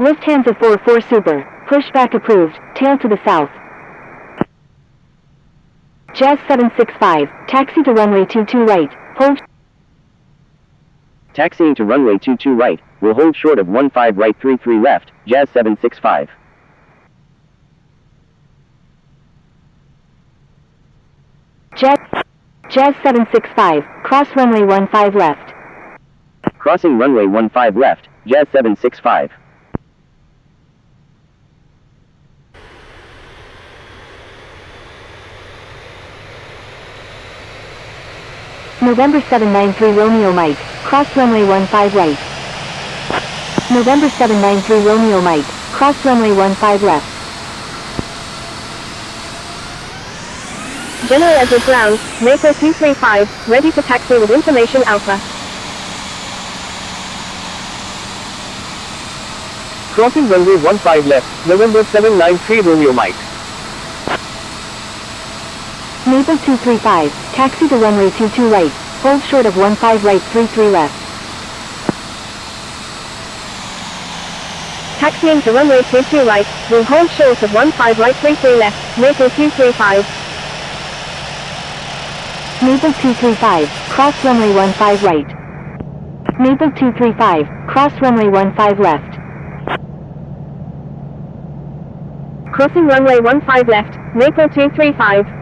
Lift hands of 4-4 super. Push back approved. Tail to the south. Jazz 765. Taxi to runway 22 right. Hold. Taxiing to runway 22 right. Will hold short of 15 right 33 left. Jazz 765. Jazz 765. Cross runway 15 left. Crossing runway 15 left. Jazz 765. November 793 Romeo Mike. Cross runway 15 right. November 793 Romeo Mike. Cross runway 15 left. General Edward Brown, Maple 235, ready to taxi with information Alpha. Crossing runway 15 left, November 793 Romeo Mike. Maple 235, taxi to runway 22 right, hold short of 15 right 33 left. Taxiing to runway 22 right, will hold short of 15 right 33 left, Maple 235. Maple 235, cross runway 15 right. Maple 235, cross runway 15 left. Crossing runway 15 left, Maple 235.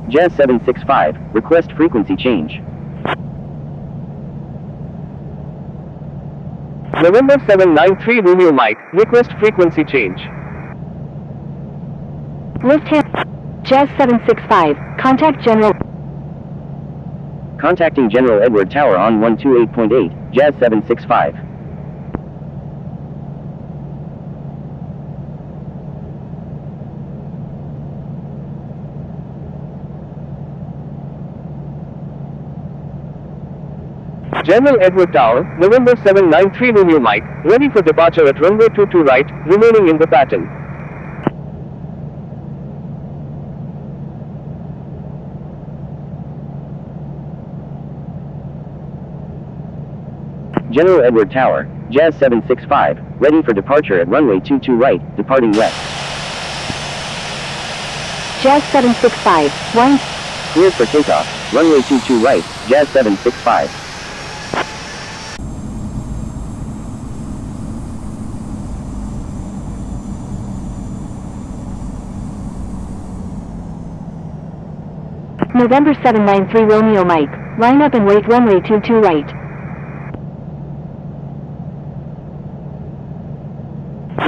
Jazz 765, request frequency change. November 793 Romeo Mike, request frequency change. Lift hand. Jazz 765, contact General. Contacting General Edward Tower on 128.8, Jazz 765. General Edward Tower, November 793 Romeo Mike, ready for departure at runway 22 right, remaining in the pattern. General Edward Tower, Jazz 765, ready for departure at runway 22 right, departing west. Jazz 765, 1. Cleared for takeoff, runway 22 right, Jazz 765. November 793 Romeo Mike, line up and wait runway 22 right.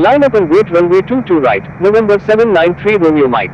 Line up and wait runway 22 right, November 793 Romeo Mike.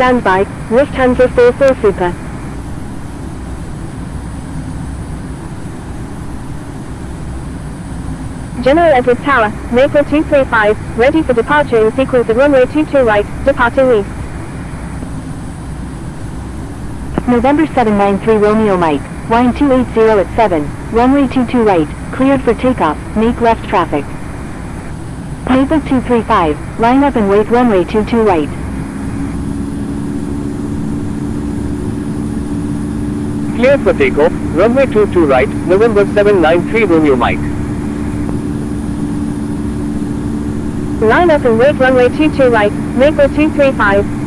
Stand by, Lufthansa 44 Super. General Edwards Tower, Maple 235, ready for departure in sequence at runway 22 right, departing east. November 793 Romeo Mike, wind 280 at 7, runway 22 right, cleared for takeoff, make left traffic. Maple 235, line up and wait runway 22 right. Clear for takeoff, runway 22 right, November 793 Romeo Mike. Line up and wait runway 22 right, Maple 235.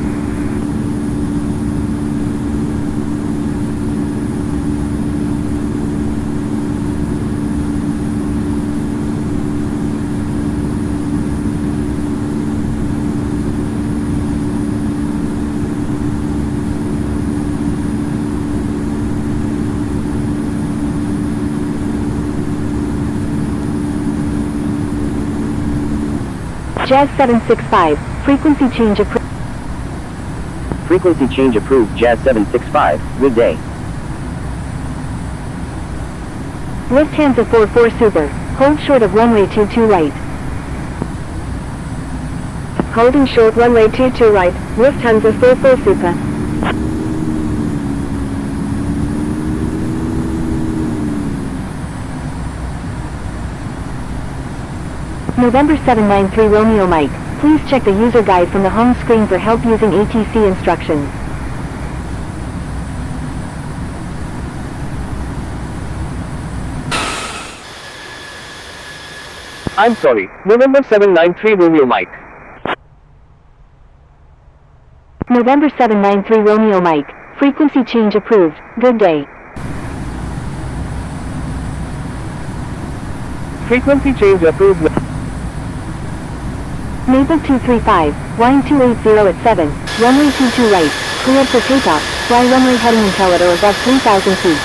Jazz 765, frequency change approved. Frequency change approved. Jazz 765. Good day. Lufthansa 44 Super, hold short of runway 22 right. Holding short runway 22 right, Lufthansa 44 Super. November 793 Romeo Mike, please check the user guide from the home screen for help using ATC instructions. I'm sorry, November 793 Romeo Mike. November 793 Romeo Mike, frequency change approved, good day. Frequency change approved. Maple 235, wind 280 at 7, runway 22 right, cleared for takeoff, fly runway heading until at or above 3,000 feet.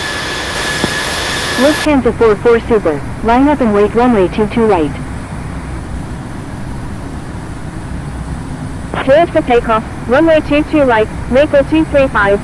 Lufthansa 44 Super, line up and wait runway 22 right. Cleared for takeoff, runway 22 right, Maple 235.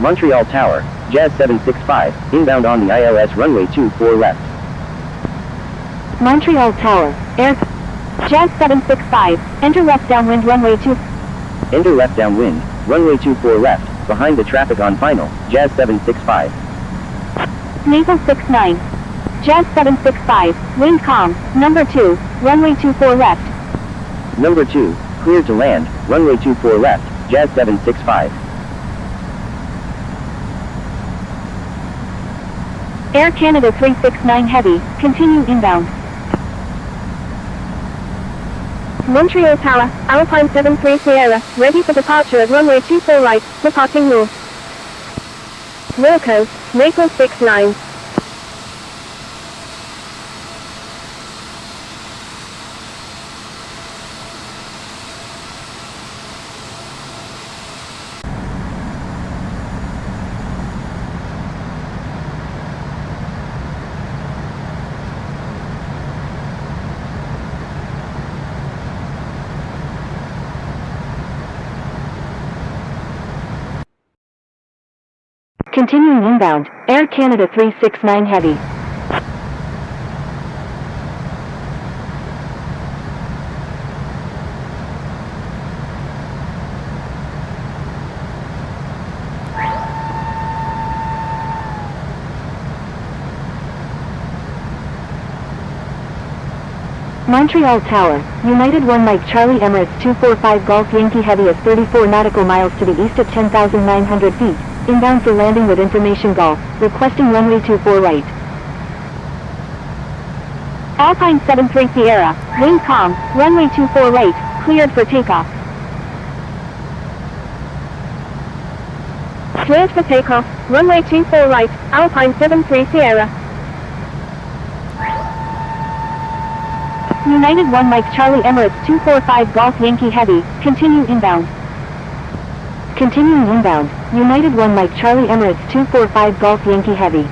Montreal Tower, Jazz 765, inbound on the ILS runway 24 left. Montreal Tower, Air Jazz 765, enter left downwind runway 2. Enter left downwind, runway 24 left, behind the traffic on final, Jazz 765. Naval 69. Jazz 765, wind calm, number 2, runway 24 left. Number 2, cleared to land, runway 24 left, Jazz 765. Air Canada 369 Heavy, continue inbound. Montreal Tower, Alpine 73 Sierra, ready for departure at runway 24 right, departing north. Wilco, Maple 69. Continuing inbound, Air Canada 369 Heavy. Montreal Tower, United 1 Mike Charlie Emirates 245 Golf Yankee Heavy is 34 nautical miles to the east at 10,900 feet. Inbound for landing with information Golf, requesting runway 24 right. Alpine 73 Sierra, wind calm, runway 24 right, cleared for takeoff. Cleared for takeoff, runway 24 right, Alpine 73 Sierra. United 1 Mike Charlie Emirates 245 Golf Yankee Heavy, continue inbound. Continuing inbound, United 1 Mike Charlie Emirates 245 Golf Yankee Heavy.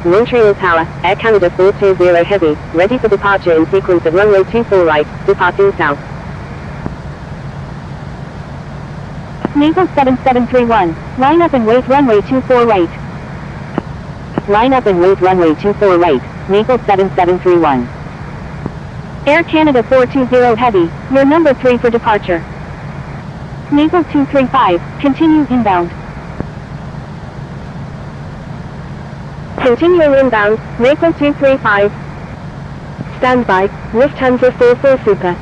Montreal Tower, Air Canada 420 Heavy, ready for departure in sequence at runway 24 right, departing south. Naval 7731, line up and wait runway 24 right. Line up and wait runway 24 right, Naval 7731. Air Canada 420 Heavy, your number 3 for departure. Naval 235, continue inbound. Continuing inbound, Maple 235. Stand by, Lufthansa 44 Super.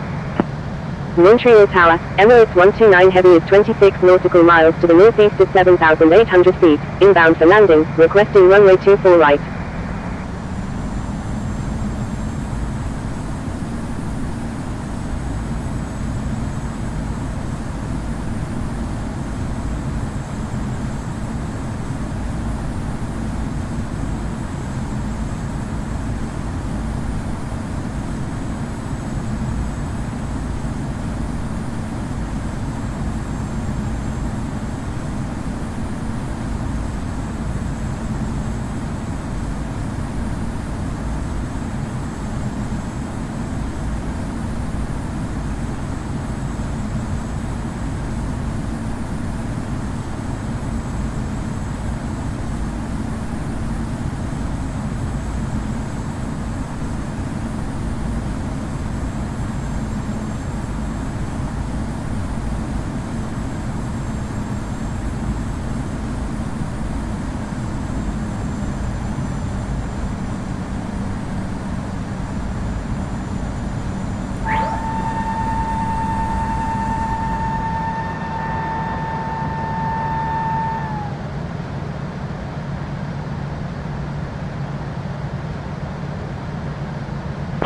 Montreal Tower, Emirates 129 Heavy is 26 nautical miles to the northeast at 7,800 feet, inbound for landing, requesting runway 24 right.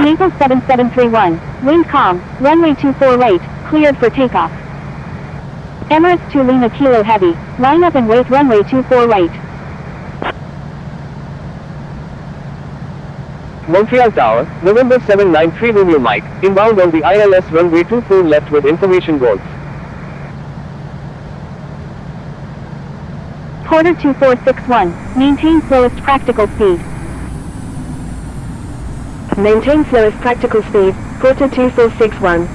Naval 7731, wind calm, runway 24 right, cleared for takeoff. Emirates 2 Lima Kilo Heavy, line up and wait runway 24 right. Montreal Tower, November 793 Romeo Mike, inbound on the ILS runway 24 left with information Golf. Porter 2461, maintain slowest practical speed. Maintain slowest practical speed, Porter 2461.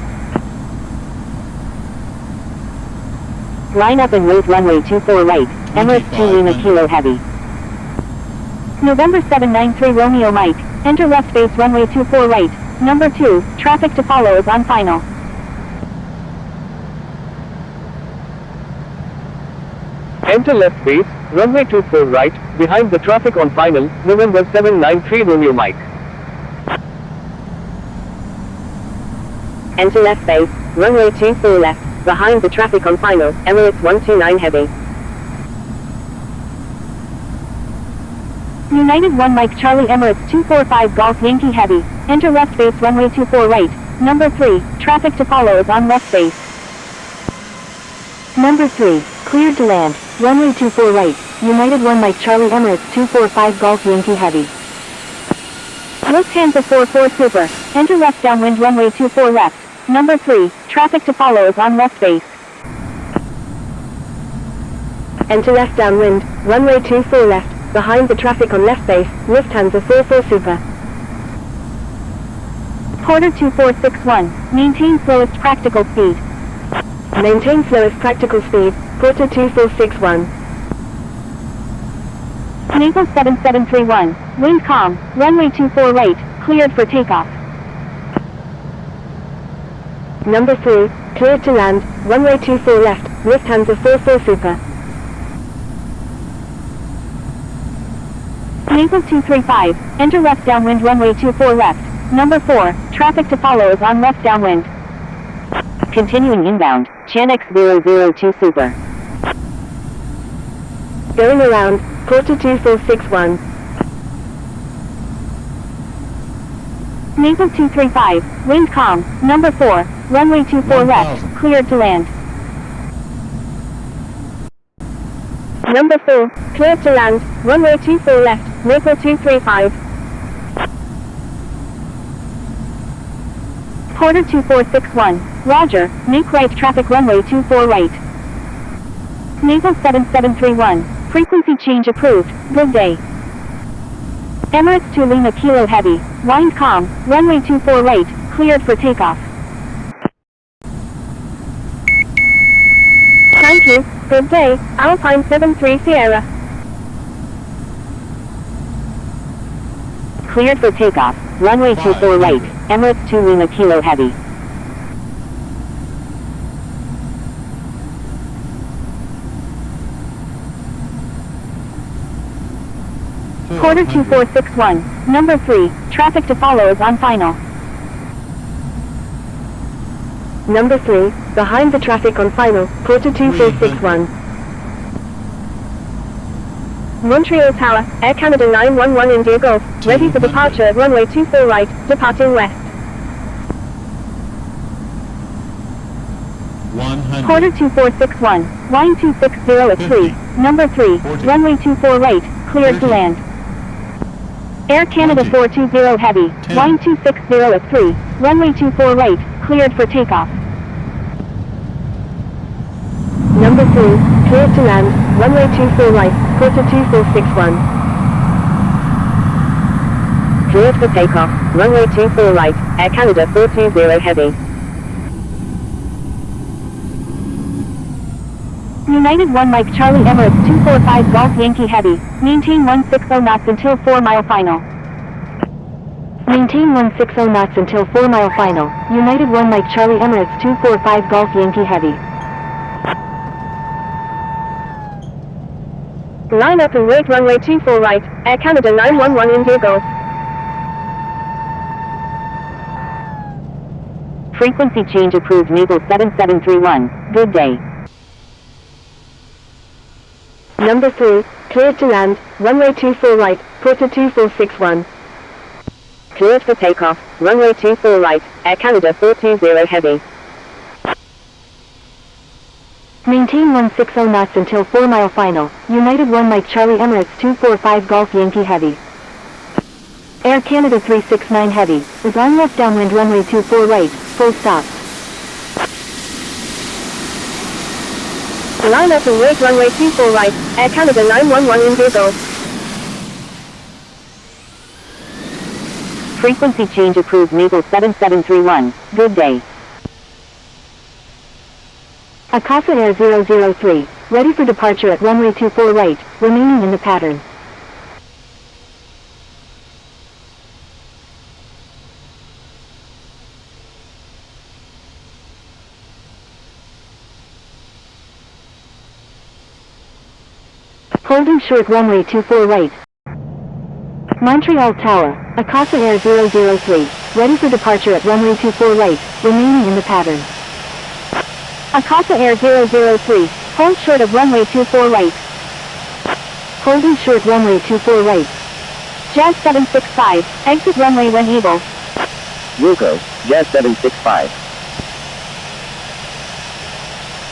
Line up and wait runway 24 right, Emirates 2 Lima Kilo Heavy. November 793 Romeo Mike, enter left base runway 24 right, number 2, traffic to follow is on final. Enter left base, runway 24 right, behind the traffic on final, November 793 Romeo Mike. Enter left base, runway 24 left, behind the traffic on final, Emirates 129 Heavy. United 1 Mike Charlie Emirates 245 Golf Yankee Heavy, enter left base runway 24 right, number 3, traffic to follow is on left base. Number 3, cleared to land, runway 24 right, United 1 Mike Charlie Emirates 245 Golf Yankee Heavy. Lufthansa 44 Super, enter left downwind runway 24 left, number 3, traffic to follow is on left base. Enter left downwind, runway 24 left, behind the traffic on left base, Lufthansa 44 Super. Porter 2461, maintain slowest practical speed. Maintain slowest practical speed, Porter 2461. Naval 7731, wind calm, runway 24 right, cleared for takeoff. Number 3, cleared to land, runway 24 left, Lufthansa 44 Super. Naval 235, enter left downwind runway 24 left, number 4, traffic to follow is on left downwind. Continuing inbound, Chanex 002 Super. Going around, Porter 2461. Naval 235, wind calm, number 4, runway 24 left, cleared to land. Number 4, cleared to land, runway 24 left, Naval 235. Porter 2461, roger, make right traffic runway 24 right. Naval 7731, frequency change approved, good day. Emirates 2 Lima Kilo Heavy, wind calm, runway 24 right, cleared for takeoff. Thank you, good day, Alpine 73 Sierra. Cleared for takeoff, runway 24 right, Emirates 2 Lima Kilo Heavy. Porter 2461, number 3, traffic to follow is on final. Number 3, behind the traffic on final, Porter 2461. Montreal Tower, Air Canada 911 India Golf, ready for departure at runway 24 right, departing west. 100. Porter 2461, line 260 at 3, number 3, runway 24 right, cleared to land. Air Canada 420 Heavy, line 260 at 3, runway 24 right, cleared for takeoff. Number 3, cleared to land, runway 24 right, Porter 2461. Cleared for takeoff, runway 24 right, Air Canada 420 Heavy. United 1 Mike Charlie Emirates 245 Golf Yankee Heavy, maintain 160 knots until 4 mile final. Maintain 160 knots until 4 mile final, United 1 Mike Charlie Emirates 245 Golf Yankee Heavy. Line up and wait runway 24 right, Air Canada 911 India Golf. Frequency change approved Naval 7731, good day. Number 3, cleared to land, runway 24 right, Porter 2461. Cleared for takeoff, runway 24 right, Air Canada 420 Heavy. Maintain 160 knots until 4 mile final, United 1 Mike Charlie Emirates 245 Golf Yankee Heavy. Air Canada 369 Heavy, is on left downwind runway 24 right, full stop. Line up and wait runway 24 right, Air Canada 911 India Golf. Frequency change approved Naval 7731, good day. Akasa Air 003, ready for departure at runway 24 right, remaining in the pattern. Holding short runway 24 right. Montreal Tower, Akasa Air 003, ready for departure at runway 24 right, remaining in the pattern. Akasa Air 003, hold short of runway 24 right. Holding short runway 24 right. Jazz 765, exit runway when able. Wilco, Jazz 765.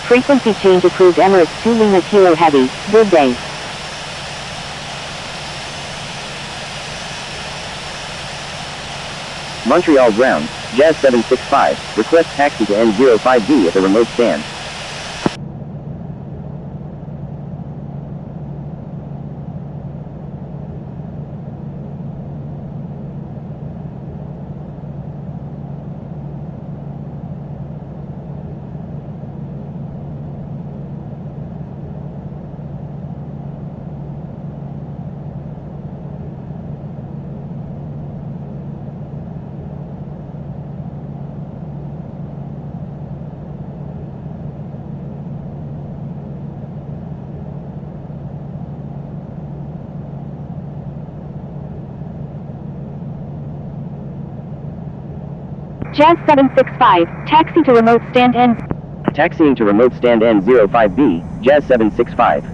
Frequency change approved. Emirates 2 Lima Kilo Heavy, good day. Montreal ground, Jazz 765, request taxi to N05B at the remote stand. Jazz 765, taxi to remote stand N. Taxiing to remote stand N05B, Jazz 765.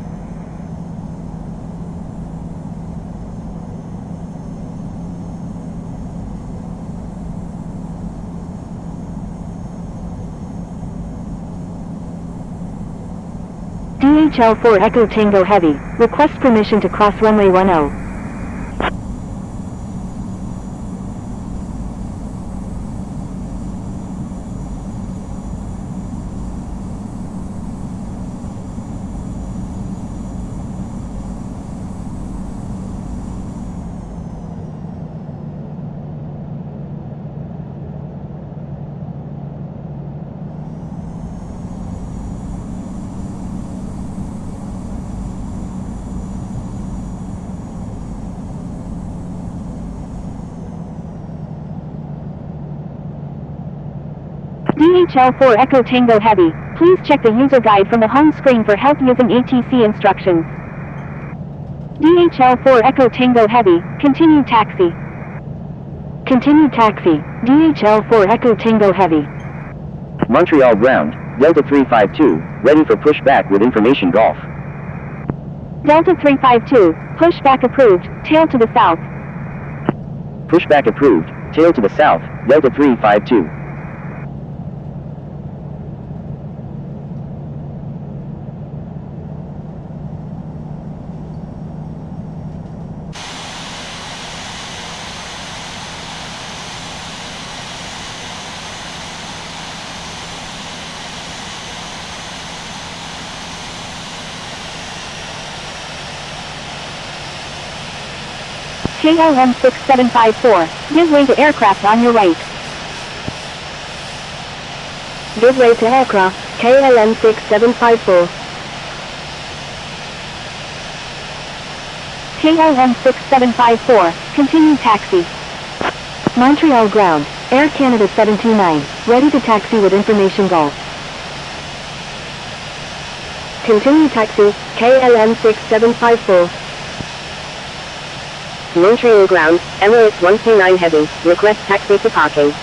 DHL 4 Echo Tango Heavy, request permission to cross runway 10. DHL 4 Echo Tango Heavy, please check the user guide from the home screen for help using ATC instructions. DHL 4 Echo Tango Heavy, continue taxi. Continue taxi, DHL 4 Echo Tango Heavy. Montreal ground, Delta 352, ready for pushback with information Golf. Delta 352, pushback approved, tail to the south. Pushback approved, tail to the south, Delta 352. KLM 6754, give way to aircraft on your right. Give way to aircraft, KLM 6754. KLM 6754, continue taxi. Montreal ground, Air Canada 729, ready to taxi with information Golf. Continue taxi, KLM 6754. Montreal ground, Emirates 129 Heavy, request taxi to parking.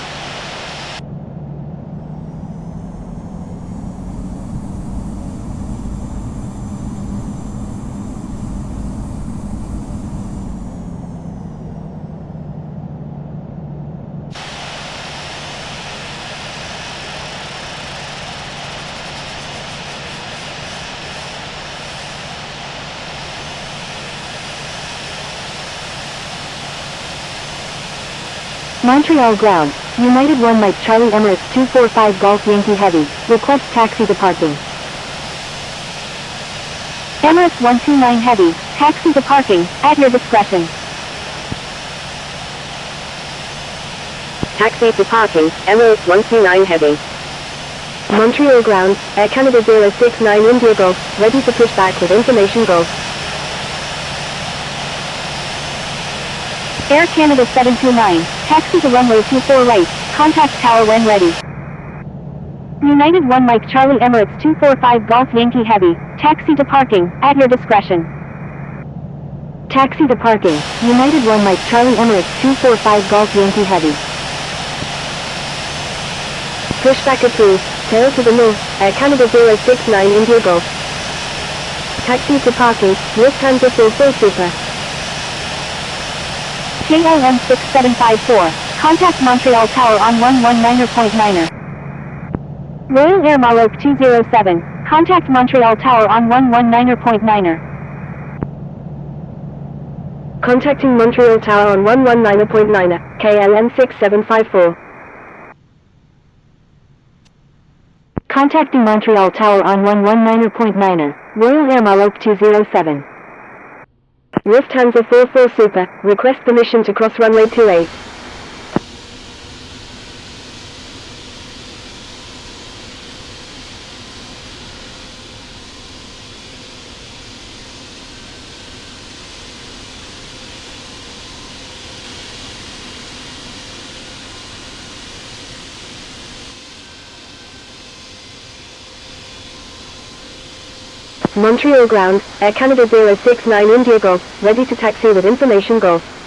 Montreal ground, United 1 Mike Charlie Emirates 245 Golf Yankee Heavy, request taxi to parking. Emirates 129 Heavy, taxi to parking, at your discretion. Taxi to parking, Emirates 129 Heavy. Montreal ground, Air Canada 069 India Golf, ready to push back with information Golf. Air Canada 729, taxi to runway 24 right, contact tower when ready. United 1 Mike Charlie Emirates 245 Golf Yankee Heavy, taxi to parking, at your discretion. Taxi to parking, United 1 Mike Charlie Emirates 245 Golf Yankee Heavy. Pushback approved, tail to the north, Air Canada 069 India Golf. Taxi to parking, Lufthansa 44 Super. KLM 6754, contact Montreal Tower on 119.9er. Royal Air Maroc 207, contact Montreal Tower on 119.9er. Contacting Montreal Tower on 119.9er, KLM 6754. Contacting Montreal Tower on 119.9er, Royal Air Maroc 207. Lufthansa 44 Super, request permission to cross runway 28. Montreal ground, Air Canada 069 India Golf, ready to taxi with information Golf.